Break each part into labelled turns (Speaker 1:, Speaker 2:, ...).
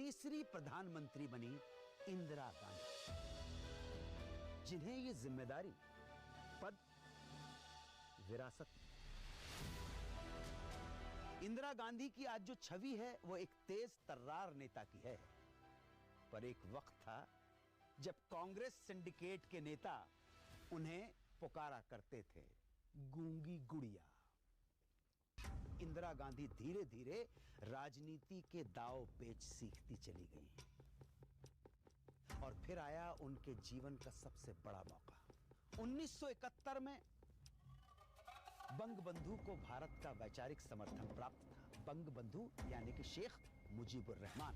Speaker 1: तीसरी प्रधानमंत्री बनी इंदिरा गांधी, जिन्हें ये जिम्मेदारी, पद, विरासत। इंदिरा गांधी की आज जो छवि है वो एक तेज तर्रार नेता की है, पर एक वक्त था जब कांग्रेस सिंडिकेट के नेता उन्हें पुकारा करते थे गूंगी गुड़िया। इंदिरा गांधी धीरे धीरे राजनीति के दांव पेच सीखती चली गई और फिर आया उनके जीवन का सबसे बड़ा मौका। 1971 में बंगबंधु को भारत का वैचारिक समर्थन प्राप्त था। बंगबंधु यानी कि शेख मुजीबुर रहमान।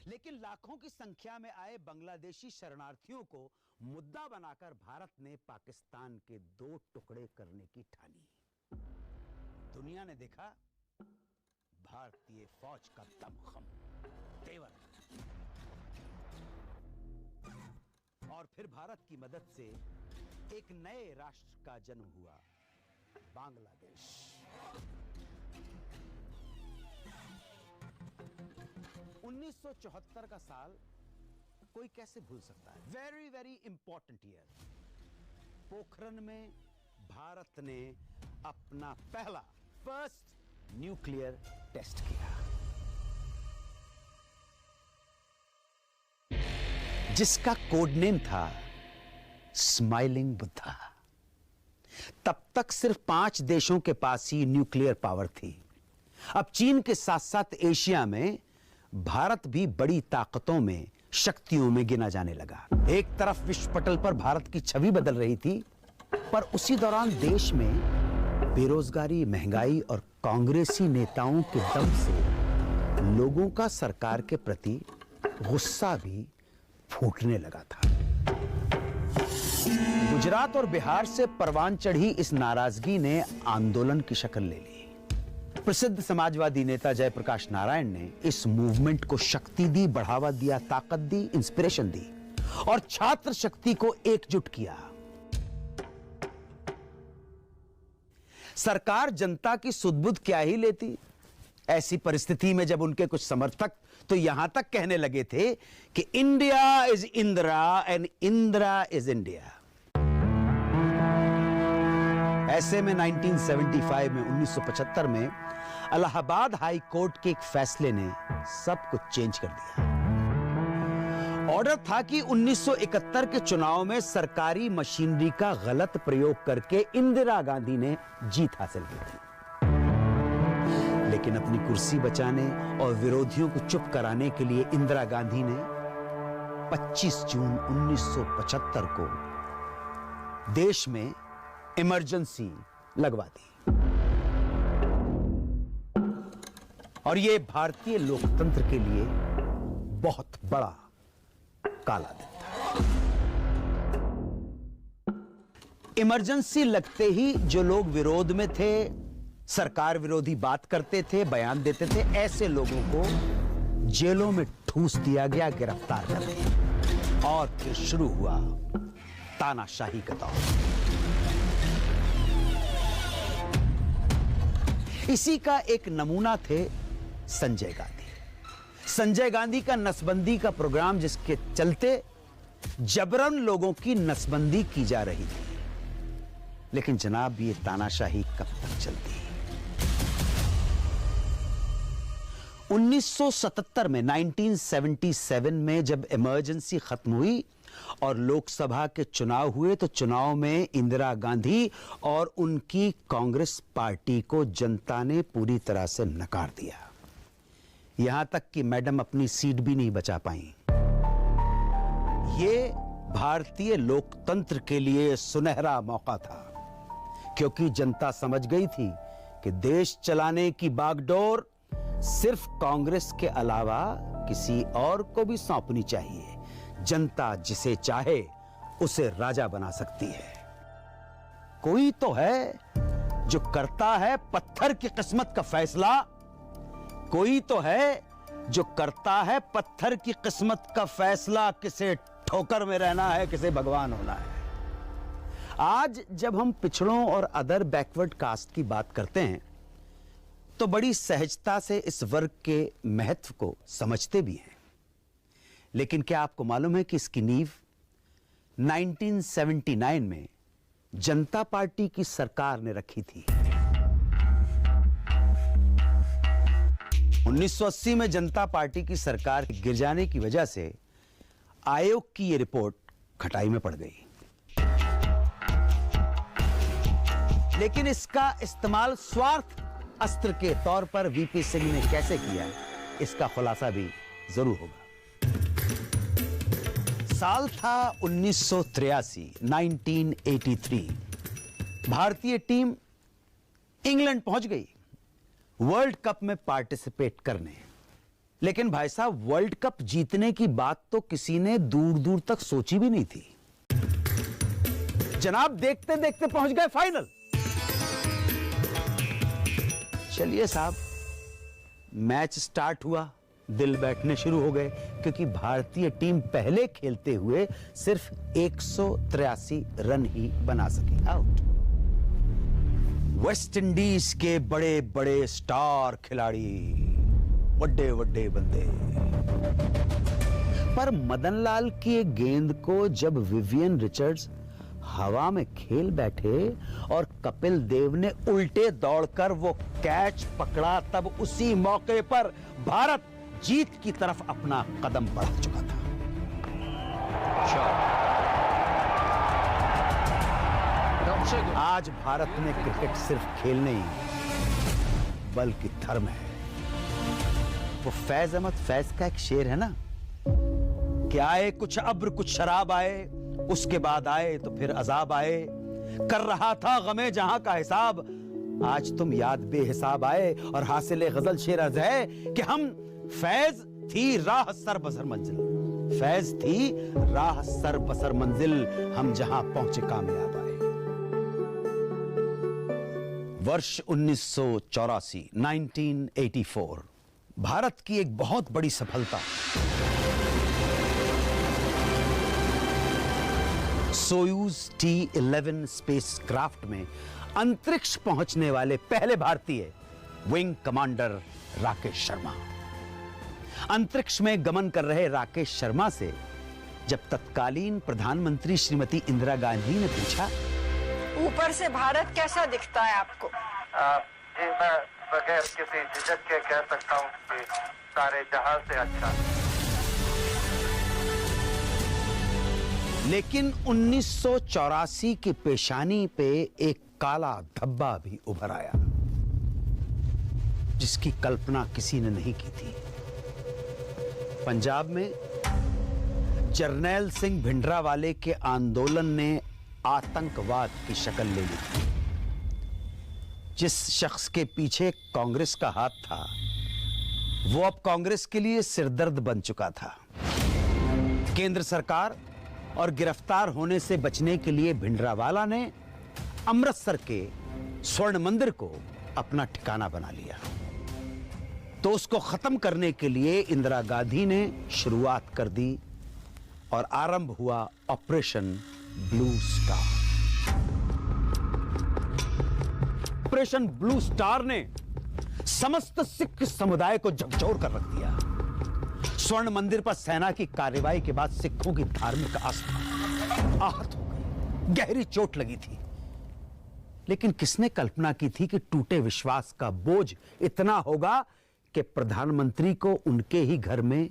Speaker 1: लेकिन लाखों की संख्या में आए बांग्लादेशी शरणार्थियों को मुद्दा बनाकर भारत ने पाकिस्तान के 2 टुकड़े करने की ठानी। दुनिया ने देखा भारतीय फौज का दमखम, तेवर, और फिर भारत की मदद से एक नए राष्ट्र का जन्म हुआ, बांग्लादेश। (1974) का साल कोई कैसे भूल सकता है? Very very important year. Pokhran में भारत ने अपना पहला फर्स्ट न्यूक्लियर टेस्ट किया, जिसका कोड नेम था स्माइलिंग बुद्धा। तब तक सिर्फ 5 देशों के पास ही न्यूक्लियर पावर थी। अब चीन के साथ साथ एशिया में भारत भी बड़ी ताकतों में, शक्तियों में गिना जाने लगा। एक तरफ विश्व पटल पर भारत की छवि बदल रही थी, पर उसी दौरान देश में बेरोजगारी, महंगाई और कांग्रेसी नेताओं के दम से लोगों का सरकार के प्रति गुस्सा भी फूटने लगा था। गुजरात और बिहार से परवान चढ़ी इस नाराजगी ने आंदोलन की शक्ल ले ली। प्रसिद्ध समाजवादी नेता जयप्रकाश नारायण ने इस मूवमेंट को शक्ति दी, बढ़ावा दिया, ताकत दी, इंस्पिरेशन दी और छात्र शक्ति को एकजुट किया। सरकार जनता की सुध-बुध क्या ही लेती। ऐसी परिस्थिति में जब उनके कुछ समर्थक तो यहां तक कहने लगे थे कि India is Indira and Indira is India. ऐसे में 1975 में 1975 में इलाहाबाद हाई कोर्ट के एक फैसले ने सब कुछ चेंज कर दिया। ऑर्डर था कि 1971 के चुनाव में सरकारी मशीनरी का गलत प्रयोग करके इंदिरा गांधी ने जीत हासिल की थी। लेकिन अपनी कुर्सी बचाने और विरोधियों को चुप कराने के लिए इंदिरा गांधी ने 25 जून 1975 को देश में इमरजेंसी लगवा दी। और यह भारतीय लोकतंत्र के लिए बहुत बड़ा काला दिन था। इमरजेंसी लगते ही जो लोग विरोध में थे, सरकार विरोधी बात करते थे, बयान देते थे, ऐसे लोगों को जेलों में ठूस दिया गया, गिरफ्तार कर दिया। और फिर शुरू हुआ तानाशाही का दौर। इसी का एक नमूना थे संजय गांधी। संजय गांधी का नसबंदी का प्रोग्राम, जिसके चलते जबरन लोगों की नसबंदी की जा रही थी। लेकिन जनाब, ये तानाशाही कब तक चलती? 1977 में 1977 में जब इमरजेंसी खत्म हुई और लोकसभा के चुनाव हुए, तो चुनाव में इंदिरा गांधी और उनकी कांग्रेस पार्टी को जनता ने पूरी तरह से नकार दिया। यहां तक कि मैडम अपनी सीट भी नहीं बचा पाई। यह भारतीय लोकतंत्र के लिए सुनहरा मौका था, क्योंकि जनता समझ गई थी कि देश चलाने की बागडोर सिर्फ कांग्रेस के अलावा किसी और को भी सौंपनी चाहिए। जनता जिसे चाहे उसे राजा बना सकती है। कोई तो है जो करता है पत्थर की किस्मत का फैसला। कोई तो है जो करता है पत्थर की किस्मत का फैसला। किसे ठोकर में रहना है, किसे भगवान होना है। आज जब हम पिछड़ों और अदर बैकवर्ड कास्ट की बात करते हैं, तो बड़ी सहजता से इस वर्ग के महत्व को समझते भी हैं। लेकिन क्या आपको मालूम है कि इसकी नींव 1979 में जनता पार्टी की सरकार ने रखी थी। 1980 में जनता पार्टी की सरकार गिर जाने की वजह से आयोग की यह रिपोर्ट खटाई में पड़ गई। लेकिन इसका इस्तेमाल स्वार्थ अस्त्र के तौर पर वीपी सिंह ने कैसे किया, इसका खुलासा भी जरूर होगा। साल था 1983, 1983। भारतीय टीम इंग्लैंड पहुंच गई वर्ल्ड कप में पार्टिसिपेट करने। लेकिन भाई साहब, वर्ल्ड कप जीतने की बात तो किसी ने दूर दूर तक सोची भी नहीं थी। जनाब देखते देखते पहुंच गए फाइनल। चलिए साहब, मैच स्टार्ट हुआ, दिल बैठने शुरू हो गए, क्योंकि भारतीय टीम पहले खेलते हुए सिर्फ 183 रन ही बना सकी। आउट। वेस्ट इंडीज के बड़े बड़े स्टार खिलाड़ी, बड़े बड़े बंदे, पर मदनलाल की एक गेंद को जब विवियन रिचर्ड्स हवा में खेल बैठे और कपिल देव ने उल्टे दौड़कर वो कैच पकड़ा, तब उसी मौके पर भारत जीत की तरफ अपना कदम बढ़ा चुका था। आज भारत में क्रिकेट सिर्फ खेल नहीं बल्कि धर्म है। वो फैज अहमद फैज का एक शेर है ना, कि आए कुछ अब्र कुछ शराब आए, उसके बाद आए तो फिर अजाब आए, कर रहा था गमे जहां का हिसाब, आज तुम याद बेहिसाब आए। और हासिल गजल शेर अर्ज है कि हम फैज थी राह सर बसर मंजिल, फैज थी राह सर बसर मंजिल, हम जहां पहुंचे कामयाब आए। वर्ष 1984, 1984, भारत की एक बहुत बड़ी सफलता। सोयूज T-11 स्पेसक्राफ्ट में अंतरिक्ष पहुंचने वाले पहले भारतीय विंग कमांडर राकेश शर्मा। अंतरिक्ष में गमन कर रहे राकेश शर्मा से जब तत्कालीन प्रधानमंत्री श्रीमती इंदिरा गांधी ने पूछा,
Speaker 2: ऊपर से भारत कैसा दिखता है आपको?
Speaker 3: मैं बगैर किसी झिझक के कह सकता हूँ कि सारे जहां से अच्छा।
Speaker 1: लेकिन 1984 की पेशानी पे एक काला धब्बा भी उभर आया, जिसकी कल्पना किसी ने नहीं की थी। पंजाब में जरनैल सिंह भिंडरावाले के आंदोलन ने आतंकवाद की शक्ल ले ली थी। जिस शख्स के पीछे कांग्रेस का हाथ था, वो अब कांग्रेस के लिए सिरदर्द बन चुका था। केंद्र सरकार और गिरफ्तार होने से बचने के लिए भिंडरावाला ने अमृतसर के स्वर्ण मंदिर को अपना ठिकाना बना लिया। तो उसको खत्म करने के लिए इंदिरा गांधी ने शुरुआत कर दी और आरंभ हुआ operation blue star. Operation blue star ने समस्त सिख समुदाय को झकझोर कर रख दिया। स्वर्ण मंदिर पर सेना की कार्रवाई के बाद सिखों की धार्मिक आस्था आहत हो गई, गहरी चोट लगी थी। लेकिन किसने कल्पना की थी कि टूटे विश्वास का बोझ इतना होगा कि प्रधानमंत्री को उनके ही घर में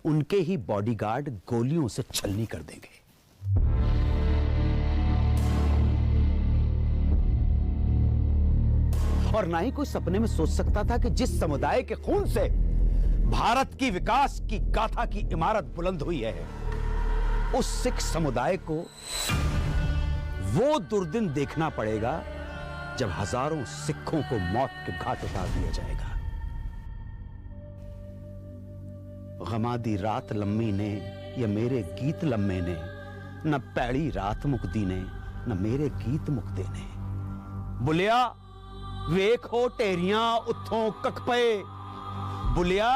Speaker 1: उनके ही बॉडीगार्ड गोलियों से छलनी कर देंगे। और ना ही कोई सपने में सोच सकता था कि जिस समुदाय के खून से भारत की विकास की गाथा की इमारत बुलंद हुई है, उस सिख समुदाय को वो दुर्दिन देखना पड़ेगा जब हजारों सिखों को मौत के घाट उतार दिया जाएगा। गमादी रात लम्मी ने या मेरे गीत लम्मे ने, न पैड़ी रात मुक्ति ने न मेरे गीत मुक्ते ने। बुलिया वेखो टेरियां उत्थों कख पए, बुलिया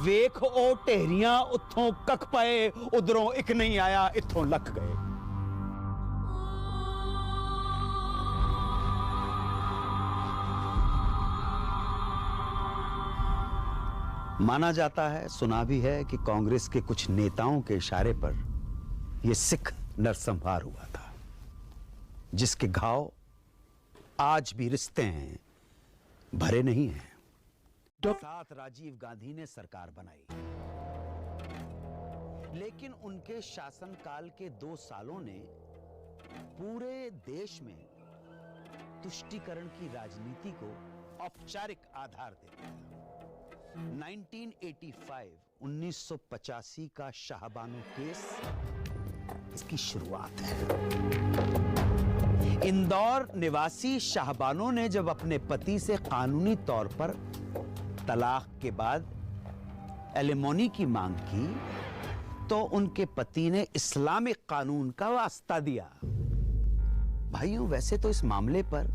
Speaker 1: वेख ओ टेरियां उत्थों कख पए, उधरों एक नहीं आया इत्थों लख गए। माना जाता है, सुना भी है कि कांग्रेस के कुछ नेताओं के इशारे पर यह सिख नरसंहार हुआ था, जिसके घाव आज भी रिश्ते हैं, भरे नहीं हैं। साथ राजीव गांधी ने सरकार बनाई, लेकिन उनके शासनकाल के 2 सालों ने पूरे देश में तुष्टीकरण की राजनीति को औपचारिक आधार दे दिया। 1985 का शाहबानो केस इसकी शुरुआत है। इंदौर निवासी शाहबानो ने जब अपने पति से कानूनी तौर पर तलाक के बाद एलिमोनी की मांग की, तो उनके पति ने इस्लामिक कानून का वास्ता दिया। भाइयों, वैसे तो इस मामले पर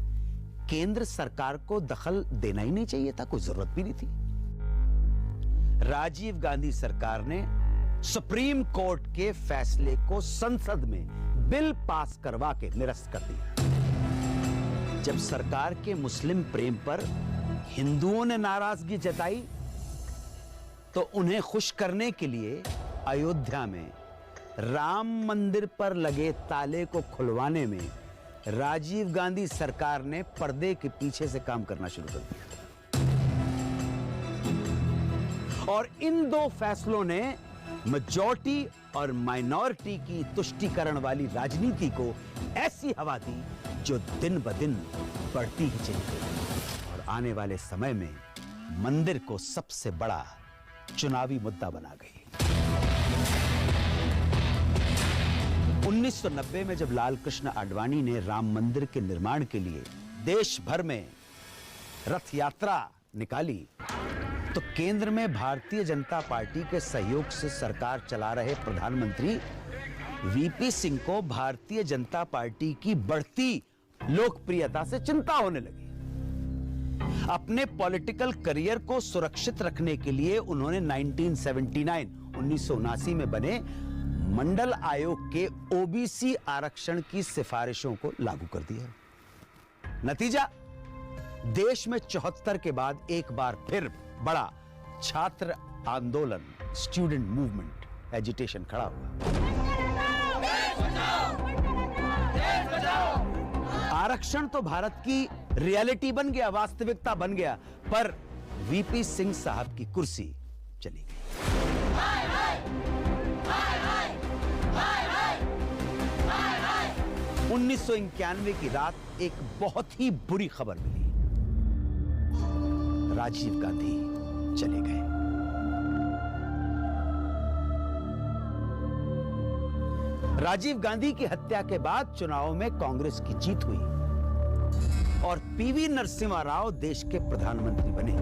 Speaker 1: केंद्र सरकार को दखल देना ही नहीं चाहिए था, कोई जरूरत भी नहीं थी। राजीव गांधी सरकार ने सुप्रीम कोर्ट के फैसले को संसद में बिल पास करवा के निरस्त कर दिया। जब सरकार के मुस्लिम प्रेम पर हिंदुओं ने नाराजगी जताई, तो उन्हें खुश करने के लिए अयोध्या में राम मंदिर पर लगे ताले को खुलवाने में राजीव गांधी सरकार ने पर्दे के पीछे से काम करना शुरू कर दिया। और इन 2 फैसलों ने मेजॉरिटी और माइनॉरिटी की तुष्टीकरण वाली राजनीति को ऐसी हवा दी जो दिन ब दिन बढ़ती ही चली गई और आने वाले समय में मंदिर को सबसे बड़ा चुनावी मुद्दा बना गई। 1990 में जब लाल कृष्ण आडवाणी ने राम मंदिर के निर्माण के लिए देश भर में रथ यात्रा निकाली, तो केंद्र में भारतीय जनता पार्टी के सहयोग से सरकार चला रहे प्रधानमंत्री वीपी सिंह को भारतीय जनता पार्टी की बढ़ती लोकप्रियता से चिंता होने लगी। अपने पॉलिटिकल करियर को सुरक्षित रखने के लिए उन्होंने 1979 में बने मंडल आयोग के ओबीसी आरक्षण की सिफारिशों को लागू कर दिया। नतीजा, देश में 74 के बाद एक बार फिर बड़ा छात्र आंदोलन, स्टूडेंट मूवमेंट, एजिटेशन खड़ा हुआ। आरक्षण तो भारत की रियलिटी बन गया, वास्तविकता बन गया, पर वीपी सिंह साहब की कुर्सी चली गई। 1991 की रात एक बहुत ही बुरी खबर मिली, राजीव गांधी चले गए। राजीव गांधी की हत्या के बाद चुनाव में कांग्रेस की जीत हुई और पीवी नरसिम्हा राव देश के प्रधानमंत्री बने।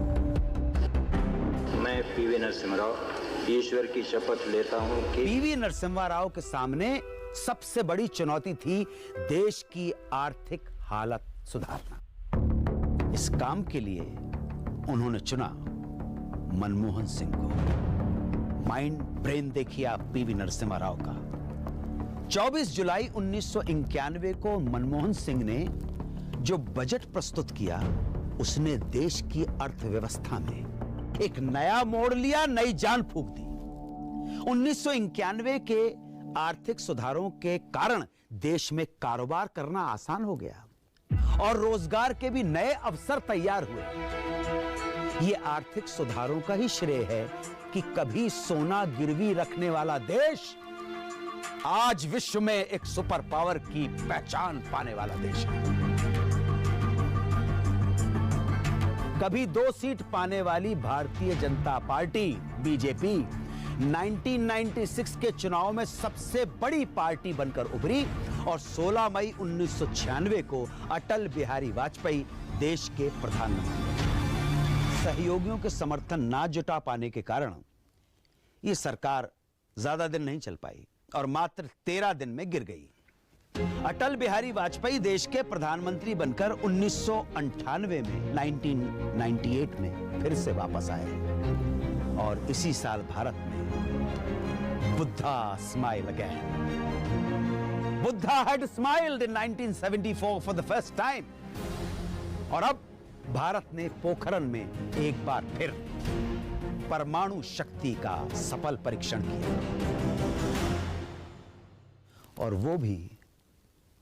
Speaker 4: मैं पीवी नरसिम्हा राव ईश्वर की शपथ लेता हूं कि
Speaker 1: पीवी नरसिम्हा राव के सामने सबसे बड़ी चुनौती थी देश की आर्थिक हालत सुधारना। इस काम के लिए उन्होंने चुना मनमोहन सिंह को। माइंड ब्रेन देखिए आप पीवी नरसिम्हा राव का। 24 जुलाई 1991 को मनमोहन सिंह ने जो बजट प्रस्तुत किया, उसने देश की अर्थव्यवस्था में एक नया मोड़ लिया, नई जान फूंक दी। 1991 के आर्थिक सुधारों के कारण देश में कारोबार करना आसान हो गया और रोजगार के भी नए अवसर तैयार हुए। ये आर्थिक सुधारों का ही श्रेय है कि कभी सोना गिरवी रखने वाला देश आज विश्व में एक सुपर पावर की पहचान पाने वाला देश है। कभी 2 सीट पाने वाली भारतीय जनता पार्टी बीजेपी 1996 के चुनाव में सबसे बड़ी पार्टी बनकर उभरी और 16 मई 1996 को अटल बिहारी वाजपेयी देश के प्रधानमंत्री। सहयोगियों के समर्थन ना जुटा पाने के कारण यह सरकार ज्यादा दिन नहीं चल पाई और मात्र 13 दिन में गिर गई। अटल बिहारी वाजपेयी देश के प्रधानमंत्री बनकर 1998 में 1998 में फिर से वापस आए और इसी साल भारत में Buddha smile again. Buddha had smiled in 1974 for the first time और अब भारत ने पोखरण में एक बार फिर परमाणु शक्ति का सफल परीक्षण किया, और वो भी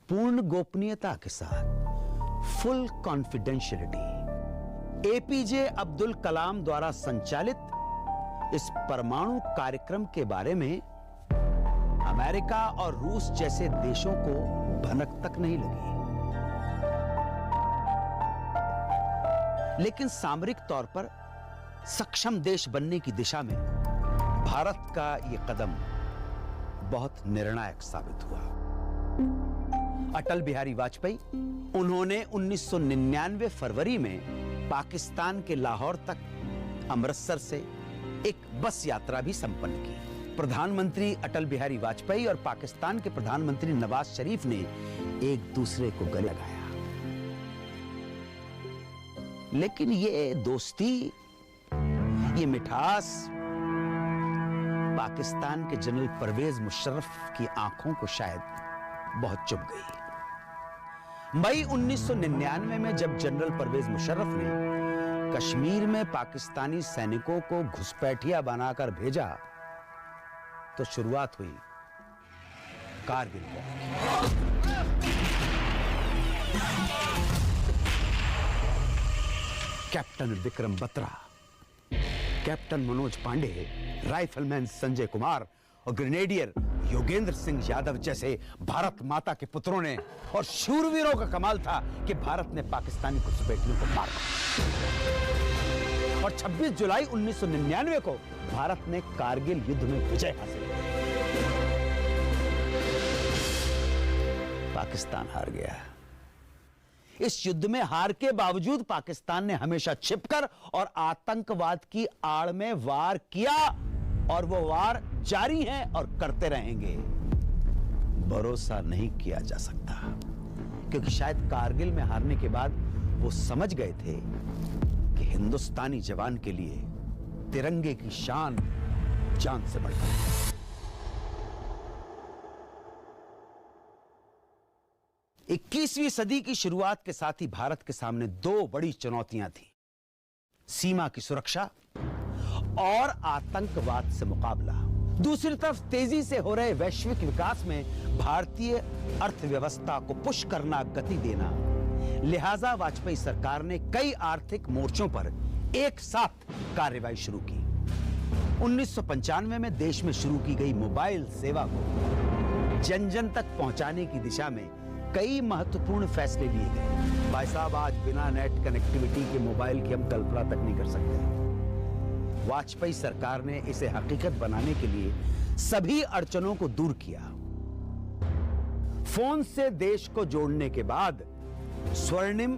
Speaker 1: पूर्ण गोपनीयता के साथ, full confidentiality. APJ Abdul Kalam द्वारा संचालित इस परमाणु कार्यक्रम के बारे में अमेरिका और रूस जैसे देशों को भनक तक नहीं लगी, लेकिन सामरिक तौर पर सक्षम देश बनने की दिशा में भारत का यह कदम बहुत निर्णायक साबित हुआ। अटल बिहारी वाजपेयी, उन्होंने 1999 फरवरी में पाकिस्तान के लाहौर तक अमृतसर से एक बस यात्रा भी संपन्न की। प्रधानमंत्री अटल बिहारी वाजपेयी और पाकिस्तान के प्रधानमंत्री नवाज शरीफ ने एक दूसरे को गले लगाया, लेकिन ये दोस्ती, ये मिठास पाकिस्तान के जनरल परवेज मुशर्रफ की आंखों को शायद बहुत चुभ गई। मई 1999 में जब जनरल परवेज मुशर्रफ ने कश्मीर में पाकिस्तानी सैनिकों को घुसपैठिया बनाकर भेजा, तो शुरुआत हुई Kargil war. Captain Vikram Batra, captain Manoj Pandey, rifleman Sanjay Kumar और ग्रेनेडियर योगेंद्र सिंह यादव जैसे भारत माता के पुत्रों ने और शूरवीरों का कमाल था कि भारत ने पाकिस्तानी घुसपैठियों को मार दिया। और 26 जुलाई 1999 को भारत ने कारगिल युद्ध में विजय हासिल की। पाकिस्तान हार गया। इस युद्ध में हार के बावजूद पाकिस्तान ने हमेशा छिपकर और आतंकवाद की आड़ में वार किया, और वो वार जारी है और करते रहेंगे। भरोसा नहीं किया जा सकता, क्योंकि शायद कारगिल में हारने के बाद वो समझ गए थे कि हिंदुस्तानी जवान के लिए तिरंगे की शान जान से बढ़कर है। 21वीं सदी की शुरुआत के साथ ही भारत के सामने दो बड़ी चुनौतियां थी: सीमा की सुरक्षा और आतंकवाद से मुकाबला। दूसरी तरफ तेजी से हो रहे वैश्विक विकास में भारतीय अर्थव्यवस्था को पुश करना, गति देना। लिहाजा वाजपेयी सरकार ने कई आर्थिक मोर्चों पर एक साथ कार्रवाई शुरू की। 1995 में देश में शुरू की गई मोबाइल सेवा को जन जन तक पहुंचाने की दिशा में कई महत्वपूर्ण फैसले लिए गए। भाई साहब, आज बिना नेट कनेक्टिविटी के मोबाइल की हम कल्पना तक नहीं कर सकते। वाजपेयी सरकार ने इसे हकीकत बनाने के लिए सभी अड़चनों को दूर किया। फोन से देश को जोड़ने के बाद स्वर्णिम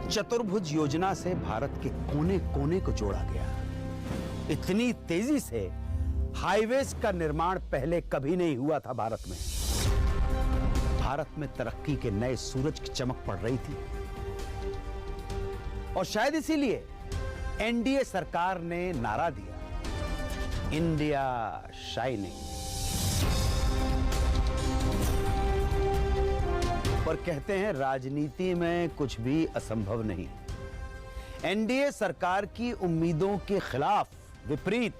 Speaker 1: चतुर्भुज योजना से भारत के कोने कोने को जोड़ा गया। इतनी तेजी से हाईवेज का निर्माण पहले कभी नहीं हुआ था भारत में। भारत में तरक्की के नए सूरज की चमक पड़ रही थी, और शायद इसीलिए एनडीए सरकार ने नारा दिया, इंडिया शाइनिंग। पर कहते हैं राजनीति में कुछ भी असंभव नहीं। एनडीए सरकार की उम्मीदों के खिलाफ, विपरीत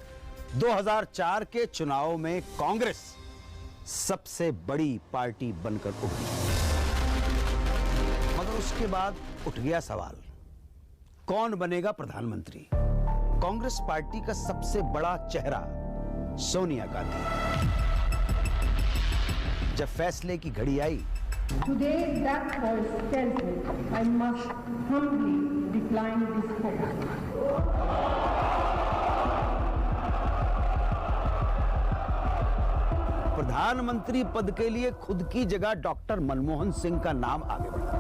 Speaker 1: 2004 के चुनाव में कांग्रेस सबसे बड़ी पार्टी बनकर उभरी। मगर उसके बाद उठ गया सवाल, कौन बनेगा प्रधानमंत्री? कांग्रेस पार्टी का सबसे बड़ा चेहरा सोनिया गांधी। जब फैसले की घड़ी आई,
Speaker 5: Today, that voice tells me I must humbly decline this hope.
Speaker 1: प्रधानमंत्री पद के लिए खुद की जगह डॉक्टर मनमोहन सिंह का नाम आगे बढ़ा।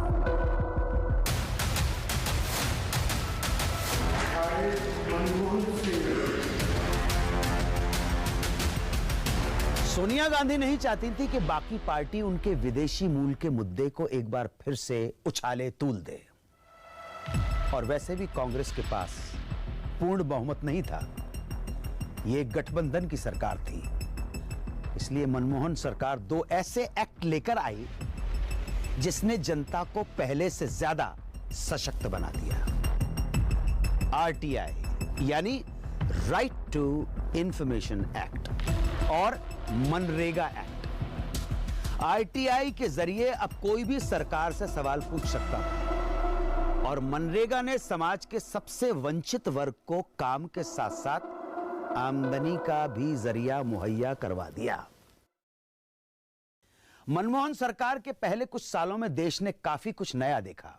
Speaker 1: सोनिया गांधी नहीं चाहती थी कि बाकी पार्टी उनके विदेशी मूल के मुद्दे को एक बार फिर से उछाले तूल दे, और वैसे भी कांग्रेस के पास पूर्ण बहुमत नहीं था। यह गठबंधन की सरकार थी, इसलिए मनमोहन सरकार दो ऐसे एक्ट लेकर आई जिसने जनता को पहले से ज्यादा सशक्त बना दिया। आरटीआई यानी राइट टू इंफॉर्मेशन एक्ट और मनरेगा एक्ट। आरटीआई के जरिए अब कोई भी सरकार से सवाल पूछ सकता था और मनरेगा ने समाज के सबसे वंचित वर्ग को काम के साथ साथ आमदनी का भी जरिया मुहैया करवा दिया। मनमोहन सरकार के पहले कुछ सालों में देश ने काफी कुछ नया देखा,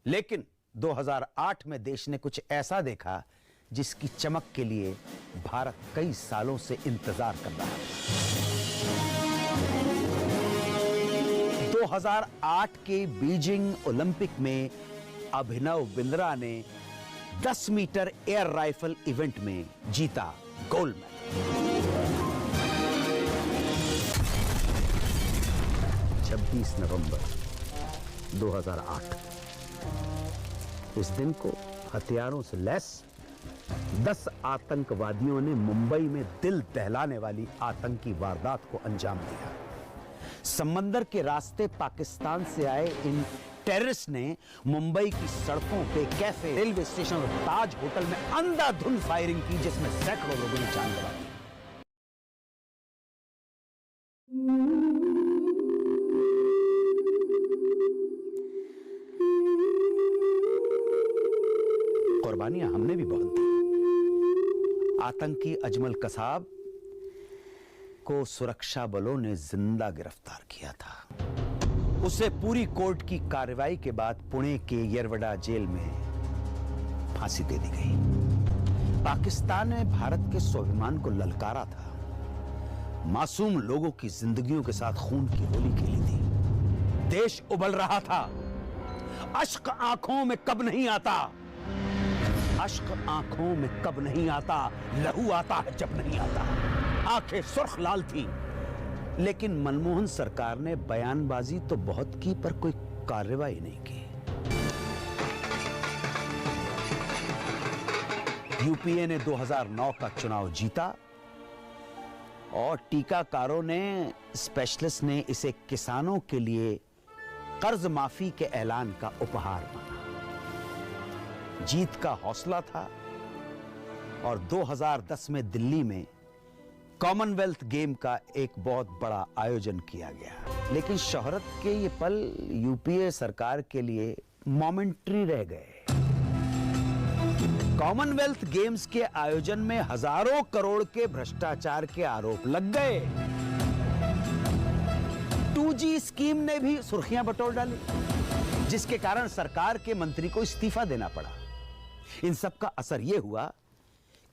Speaker 1: लेकिन 2008 में देश ने कुछ ऐसा देखा जिसकी चमक के लिए भारत कई सालों से इंतजार कर रहा है। 2008 के बीजिंग ओलंपिक में अभिनव बिंद्रा ने 10 मीटर एयर राइफल इवेंट में जीता गोल्ड मेडल। 26 नवंबर 2008 इस दिन को हथियारों से लैस 10 आतंकवादियों ने मुंबई में दिल दहलाने वाली आतंकी वारदात को अंजाम दिया। समंदर के रास्ते पाकिस्तान से आए इन टेररिस्ट ने मुंबई की सड़कों पे, कैफे, रेलवे स्टेशन और ताज होटल में अंधाधुंध फायरिंग की, जिसमें सैकड़ों लोगों ने जान गंवाई। कुर्बानियां हमने भी बहुत दी। आतंकी अजमल कसाब को सुरक्षा बलों ने जिंदा गिरफ्तार किया था। उसे पूरी कोर्ट की कार्रवाई के बाद पुणे के येरवडा जेल में फांसी दे दी गई। पाकिस्तान ने भारत के स्वाभिमान को ललकारा था, मासूम लोगों की जिंदगियों के साथ खून की होली खेली थी। देश उबल रहा था। अश्क आंखों में कब नहीं आता, अश्क आंखों में कब नहीं आता, लहू आता है जब नहीं आता। आंखें सुर्ख लाल थी, लेकिन मनमोहन सरकार ने बयानबाजी तो बहुत की पर कोई कार्रवाई नहीं की। यूपीए ने 2009 का चुनाव जीता और टीकाकारों ने, स्पेशलिस्ट ने इसे किसानों के लिए कर्ज माफी के ऐलान का उपहार माना। जीत का हौसला था और 2010 में दिल्ली में कॉमनवेल्थ गेम का एक बहुत बड़ा आयोजन किया गया। लेकिन शोहरत के ये पल यूपीए सरकार के लिए मोमेंटरी रह गए। कॉमनवेल्थ गेम्स के आयोजन में हजारों करोड़ के भ्रष्टाचार के आरोप लग गए। 2G स्कीम ने भी सुर्खियां बटोर डाली, जिसके कारण सरकार के मंत्री को इस्तीफा देना पड़ा। इन सब का असर यह हुआ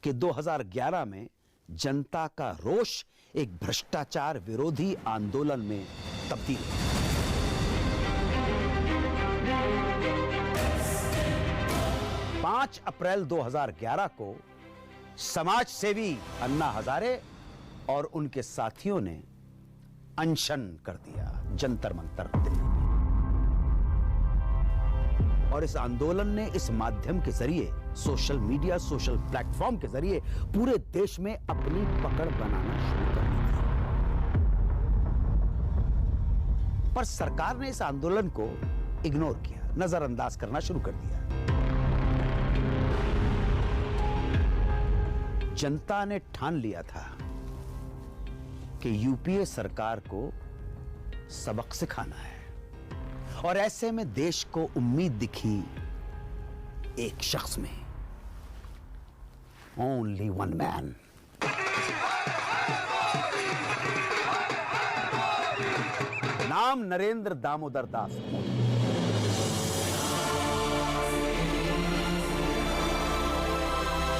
Speaker 1: कि 2011 में जनता का रोष एक भ्रष्टाचार विरोधी आंदोलन में तब्दील हुआ। 5 अप्रैल 2011 को समाज सेवी अन्ना हजारे और उनके साथियों ने अनशन कर दिया जंतर मंतर दिल्ली में। और इस आंदोलन ने इस माध्यम के जरिए, सोशल मीडिया, सोशल प्लेटफॉर्म के जरिए पूरे देश में अपनी पकड़ बनाना शुरू कर दी थी। पर सरकार ने इस आंदोलन को इग्नोर किया, नजरअंदाज करना शुरू कर दिया। जनता ने ठान लिया था कि यूपीए सरकार को सबक सिखाना है, और ऐसे में देश को उम्मीद दिखी एक शख्स में, ओनली वन मैन। नाम नरेंद्र दामोदर दास मोदी।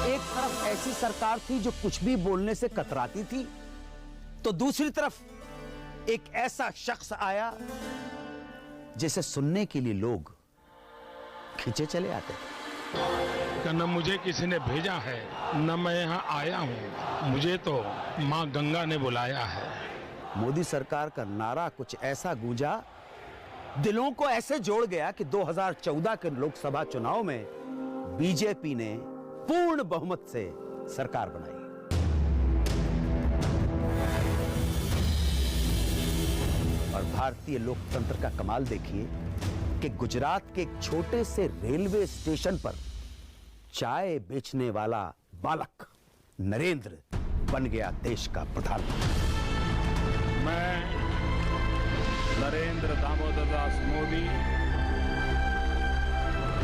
Speaker 1: एक तरफ ऐसी सरकार थी जो कुछ भी बोलने से कतराती थी, तो दूसरी तरफ एक ऐसा शख्स आया जिसे सुनने के लिए लोग खींचे चले आते थे।
Speaker 6: न मुझे किसी ने भेजा है, न मैं यहाँ आया हूँ, मुझे तो माँ गंगा ने बुलाया है।
Speaker 1: मोदी सरकार का नारा कुछ ऐसा गूंजा, दिलों को ऐसे जोड़ गया कि 2014 के लोकसभा चुनाव में बीजेपी ने पूर्ण बहुमत से सरकार बनाई। और भारतीय लोकतंत्र का कमाल देखिए कि गुजरात के एक छोटे से रेलवे स्टेशन पर चाय बेचने वाला बालक नरेंद्र बन गया देश का प्रधानमंत्री।
Speaker 6: मैं नरेंद्र दामोदर दास मोदी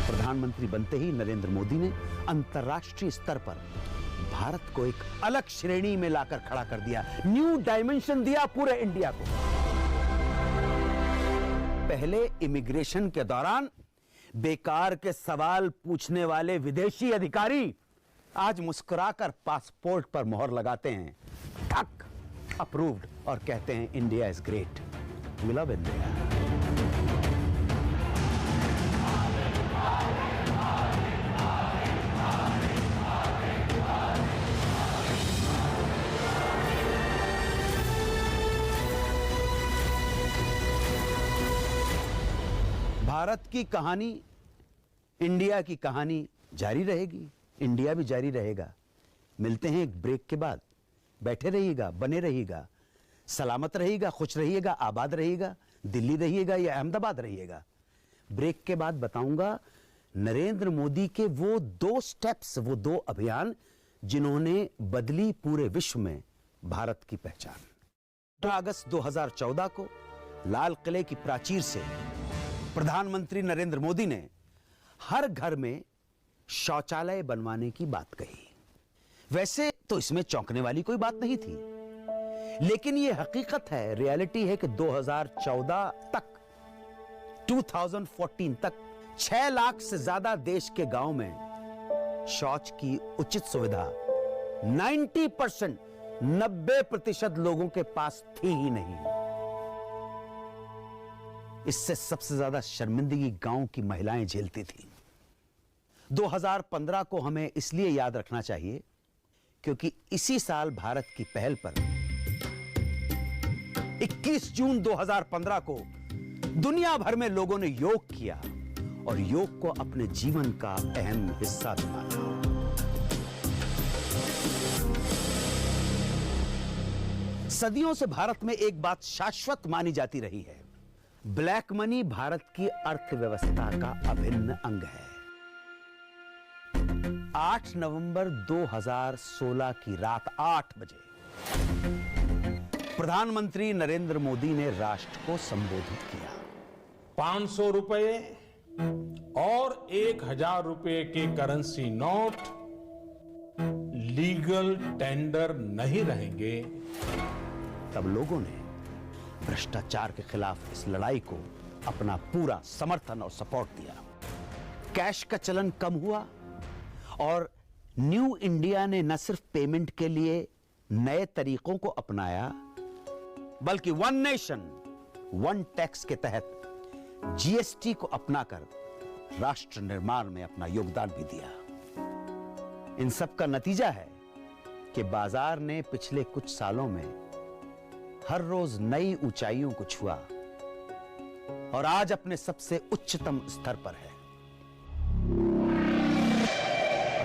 Speaker 1: प्रधानमंत्री बनते ही नरेंद्र मोदी ने अंतर्राष्ट्रीय स्तर पर भारत को एक अलग श्रेणी में लाकर खड़ा कर दिया, न्यू डायमेंशन दिया पूरे इंडिया को। पहले इमिग्रेशन के दौरान बेकार के सवाल पूछने वाले विदेशी अधिकारी आज मुस्कुराकर पासपोर्ट पर मोहर लगाते हैं, ठक अप्रूव्ड, और कहते हैं India is great, we love India. Bharat की कहानी, इंडिया की कहानी जारी रहेगी, इंडिया भी जारी रहेगा। मिलते हैं एक ब्रेक के बाद। बैठे रहिएगा, बने रहिएगा, सलामत रहिएगा, खुश रहिएगा, आबाद रहिएगा, दिल्ली रहिएगा या अहमदाबाद रहिएगा। ब्रेक के बाद बताऊंगा नरेंद्र मोदी के वो 2 स्टेप्स, वो 2 अभियान जिन्होंने बदली पूरे विश्व में भारत की पहचान। 18 अगस्त 2014 को लाल किले की प्राचीर से प्रधानमंत्री नरेंद्र मोदी ने हर घर में शौचालय बनवाने की बात कही। वैसे तो इसमें चौंकने वाली कोई बात नहीं थी, लेकिन यह हकीकत है, रियलिटी है कि 2014 तक, 2014 तक 6 लाख से ज्यादा देश के गांव में शौच की उचित सुविधा 90%, 90% लोगों के पास थी ही नहीं। इससे सबसे ज्यादा शर्मिंदगी गांव की महिलाएं झेलती थी। 2015 को हमें इसलिए याद रखना चाहिए क्योंकि इसी साल भारत की पहल पर 21 जून 2015 को दुनिया भर में लोगों ने योग किया और योग को अपने जीवन का अहम हिस्सा माना। सदियों से भारत में एक बात शाश्वत मानी जाती रही है, ब्लैक मनी भारत की अर्थव्यवस्था का अभिन्न अंग है। 8 नवंबर 2016 की रात 8 बजे प्रधानमंत्री नरेंद्र मोदी ने राष्ट्र को संबोधित किया।
Speaker 6: 500 रुपए और 1000 रुपए के करेंसी नोट लीगल टेंडर नहीं रहेंगे।
Speaker 1: तब लोगों ने भ्रष्टाचार के खिलाफ इस लड़ाई को अपना पूरा समर्थन और सपोर्ट दिया। कैश का चलन कम हुआ और न्यू इंडिया ने न सिर्फ पेमेंट के लिए नए तरीकों को अपनाया, बल्कि वन नेशन वन टैक्स के तहत जीएसटी को अपनाकर राष्ट्र निर्माण में अपना योगदान भी दिया। इन सब का नतीजा है कि बाजार ने पिछले कुछ सालों में हर रोज नई ऊंचाइयों को छुआ और आज अपने सबसे उच्चतम स्तर पर है।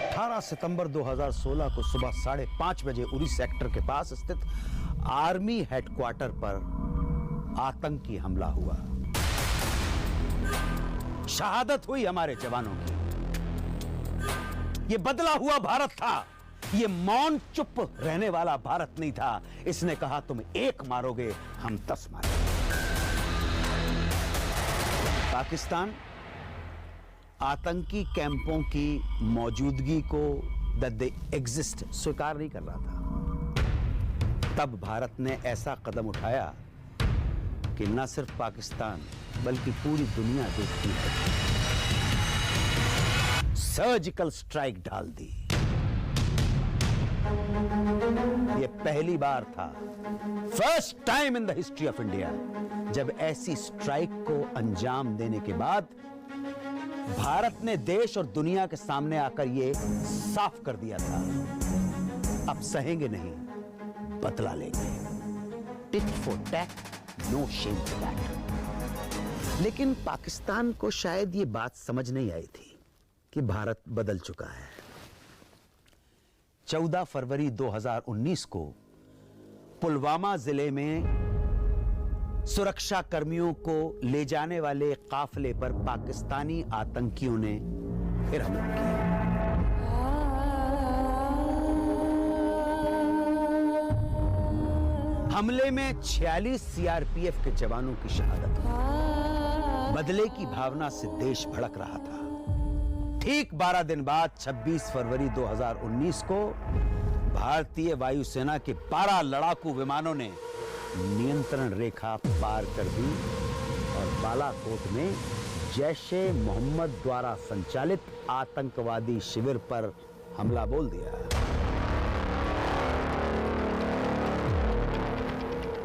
Speaker 1: 18 सितंबर 2016 को सुबह 5:30 बजे उरी सेक्टर के पास स्थित आर्मी हेडक्वार्टर पर आतंकी हमला हुआ। शहादत हुई हमारे जवानों की। यह बदला हुआ भारत था, ये मौन चुप रहने वाला भारत नहीं था। इसने कहा तुम 1 मारोगे, हम 10 मारेंगे। पाकिस्तान आतंकी कैंपों की मौजूदगी को दैट दे एग्जिस्ट स्वीकार नहीं कर रहा था। तब भारत ने ऐसा कदम उठाया कि न सिर्फ पाकिस्तान बल्कि पूरी दुनिया देखती है। सर्जिकल स्ट्राइक डाल दी। यह पहली बार था, first time in the history of India, जब ऐसी स्ट्राइक को अंजाम देने के बाद भारत ने देश और दुनिया के सामने आकर यह साफ कर दिया था, अब सहेंगे नहीं, बदला लेंगे। Tit for tat, no shame for that. लेकिन पाकिस्तान को शायद यह बात समझ नहीं आई थी कि भारत बदल चुका है। 14 फरवरी 2019 को पुलवामा जिले में सुरक्षा कर्मियों को ले जाने वाले काफिले पर पाकिस्तानी आतंकियों ने फिर हमला किया। हमले में 46 सीआरपीएफ के जवानों की शहादत हुई। बदले की भावना से देश भड़क रहा था। ठीक 12 दिन बाद 26 फरवरी 2019 को भारतीय वायुसेना के 12 लड़ाकू विमानों ने नियंत्रण रेखा पार कर दी और बालाकोट में जैश-ए मोहम्मद द्वारा संचालित आतंकवादी शिविर पर हमला बोल दिया।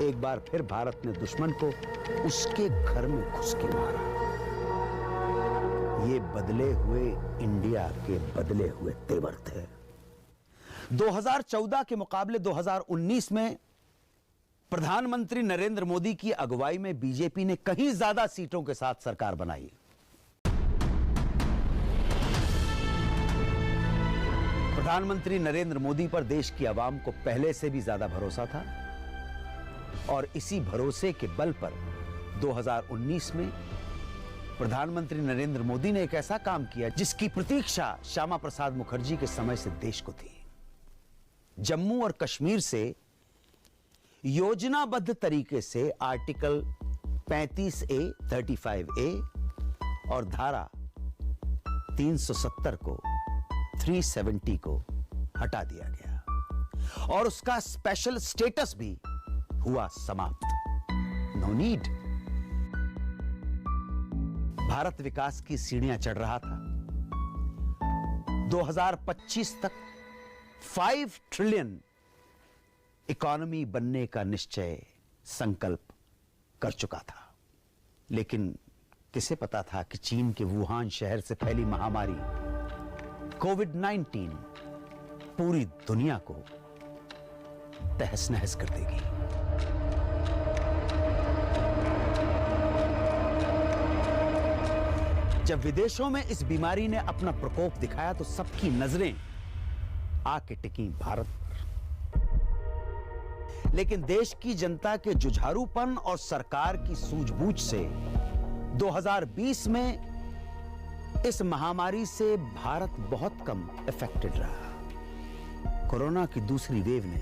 Speaker 1: एक बार फिर भारत ने दुश्मन को उसके घर में घुस के मारा। ये बदले हुए इंडिया के बदले हुए तेवर थे। 2014 के मुकाबले 2019 में प्रधानमंत्री नरेंद्र मोदी की अगुवाई में बीजेपी ने कहीं ज्यादा सीटों के साथ सरकार बनाई। प्रधानमंत्री नरेंद्र मोदी पर देश की आवाम को पहले से भी ज्यादा भरोसा था और इसी भरोसे के बल पर 2019 में प्रधानमंत्री नरेंद्र मोदी ने एक ऐसा काम किया जिसकी प्रतीक्षा श्यामा प्रसाद मुखर्जी के समय से देश को थी। जम्मू और कश्मीर से योजनाबद्ध तरीके से आर्टिकल 35A, 35A और धारा 370 को 370 को हटा दिया गया और उसका स्पेशल स्टेटस भी हुआ समाप्त। No need. भारत विकास की सीढ़ियां चढ़ रहा था। 2025 तक 5 ट्रिलियन इकोनॉमी बनने का निश्चय संकल्प कर चुका था। लेकिन किसे पता था कि चीन के वुहान शहर से फैली महामारी कोविड-19 पूरी दुनिया को तहस नहस कर देगी। जब विदेशों में इस बीमारी ने अपना प्रकोप दिखाया तो सबकी नजरें आके टिकी भारत पर। लेकिन देश की जनता के जुझारूपन और सरकार की सूझबूझ से 2020 में इस महामारी से भारत बहुत कम इफेक्टेड रहा। कोरोना की दूसरी वेव ने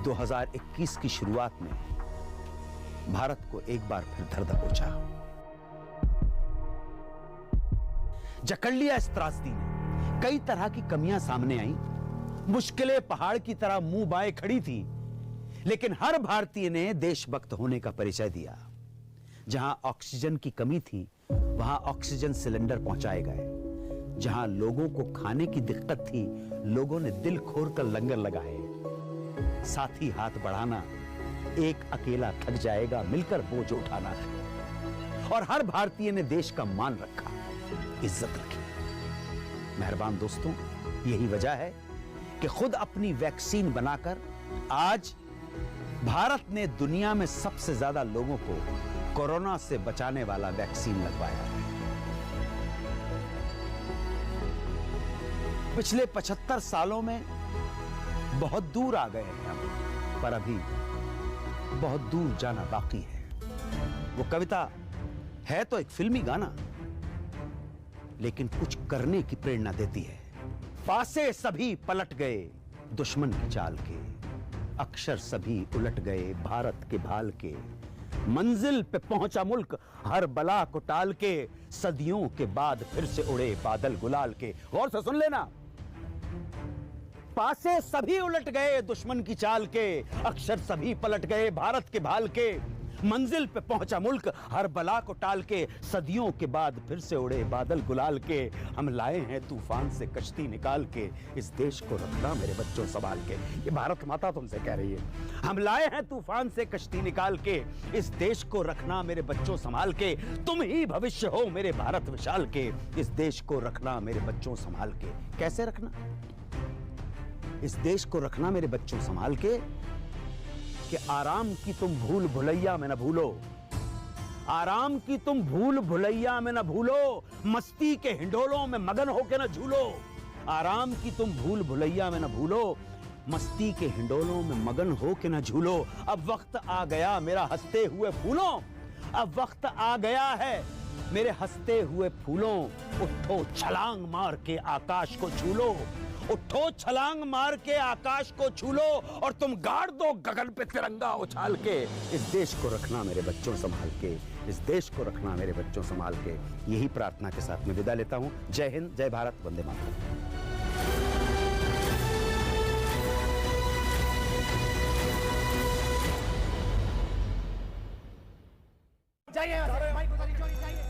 Speaker 1: 2021 की शुरुआत में भारत को एक बार फिर धर दबोचा। जकड़ लिया इस त्रासदी ने। कई तरह की कमियां सामने आई। मुश्किलें पहाड़ की तरह मुंह बाएं खड़ी थी, लेकिन हर भारतीय ने देशभक्त होने का परिचय दिया। जहां ऑक्सीजन की कमी थी वहां ऑक्सीजन सिलेंडर पहुंचाए गए। जहां लोगों को खाने की दिक्कत थी लोगों ने दिल खोलकर लंगर लगाए। साथी हाथ बढ़ाना, एक अकेला थक जाएगा, मिलकर बोझ उठाना। और हर भारतीय ने देश का मान रखा, इज्जत रखी। मेहरबान दोस्तों, यही वजह है कि खुद अपनी वैक्सीन बनाकर आज भारत ने दुनिया में सबसे ज्यादा लोगों को कोरोना से बचाने वाला वैक्सीन लगवाया है। पिछले 75 सालों में बहुत दूर आ गए हैं हम, पर अभी बहुत दूर जाना बाकी है। वो कविता है तो एक फिल्मी गाना, लेकिन कुछ करने की प्रेरणा देती है। पासे सभी पलट गए दुश्मन की चाल के, अक्षर सभी उलट गए भारत के भाल के। मंजिल पे पहुंचा मुल्क हर बला को टाल के, सदियों के बाद फिर से उड़े बादल गुलाल के। गौर से सुन लेना। पासे सभी उलट गए दुश्मन की चाल के, अक्षर सभी पलट गए भारत के भाल के। मंजिल पे पहुंचा मुल्क हर बला को टाल के, सदियों के बाद फिर से उड़े बादल गुलाल के। हम लाए हैं तूफान से कश्ती निकाल के, इस देश को रखना मेरे बच्चों संभाल के। ये भारत माता तुमसे कह रही है। हम लाए हैं तूफान से कश्ती निकाल के, इस देश को रखना मेरे बच्चों संभाल के। तुम ही भविष्य हो मेरे भारत विशाल के, इस देश को रखना मेरे बच्चों संभाल के। कैसे रखना इस देश को? रखना मेरे बच्चों संभाल के कि आराम की तुम भूल भुलैया में न भूलो, आराम की तुम भूल भुलैया में न भूलो, मस्ती के हिंडोलों में मगन होके न झूलो। आराम की तुम भूल भुलैया में न भूलो, मस्ती के हिंडोलों में मगन होके न झूलो। अब वक्त आ गया मेरा हंसते हुए फूलों, अब वक्त आ गया है मेरे हंसते हुए फूलों। उठो छलांग मार के आकाश को छू लो, उठो, छलांग मार के आकाश को छू लो और तुम गाड़ दो गगन पे तिरंगा उछाल के। इस देश को रखना मेरे बच्चों संभाल के, इस देश को रखना मेरे बच्चों संभाल के। यही प्रार्थना के साथ मैं विदा लेता हूं। जय हिंद, जय भारत, वंदे मातरम।
Speaker 7: जाइए